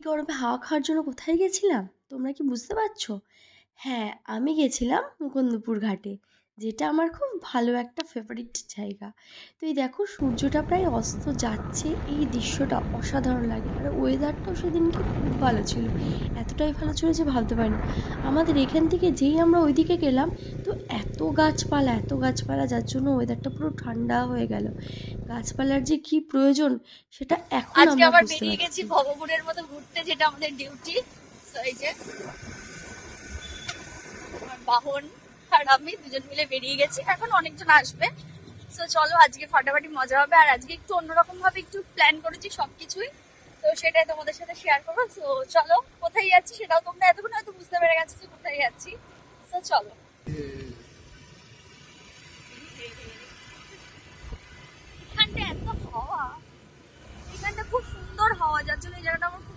গরমে হাওয়া খাওয়ার জন্য কোথায় গেছিলাম তোমরা কি বুঝতে পারছো? হ্যাঁ, আমি গেছিলাম মুকুন্দপুর ঘাটে, যেটা আমার খুব ভালো একটা ফেভারিট জায়গা। তো এই দেখো সূর্যটা প্রায় অস্ত যাচ্ছে, এই দৃশ্যটা অসাধারণ লাগে। আর ওয়েদারটাও সেদিনকে খুব ভালো ছিল, এতটাই ভালো ছিল যে ভাবতে পারিনি। আমাদের এখান থেকে যেই আমরা ওইদিকে গেলাম, তো এত গাছপালা যার জন্য ওয়েদারটা পুরো ঠান্ডা হয়ে গেল। গাছপালার যে কি প্রয়োজন সেটা এখন আজকে আমরা আবার বুঝতে বেরিয়ে গেছি পারছি। ভবঘুরের মতো ঘুরতে, যেটা আমাদের ডিউটি। এই যে আমার বাহন আর আমি দুজন মিলে বেরিয়ে গেছি, এখন অনেকজন আসবে। তো চলো আজকে ফাটাফাটি মজা হবে। আর আজকে একটু অন্যরকম ভাবে একটু প্ল্যান করেছি সবকিছুই, তো সেটাই তোমাদের সাথে শেয়ার করবো। তো চলো, কোথায় যাচ্ছি সেটাও তোমরা এতক্ষণ হয়তো বুঝতে পেরে গেছো যে কোথায় যাচ্ছি। তো চলো। এখানটা এত হাওয়া, এখানটা খুব সুন্দর হাওয়া, যার জন্য এই জায়গাটা আমার খুব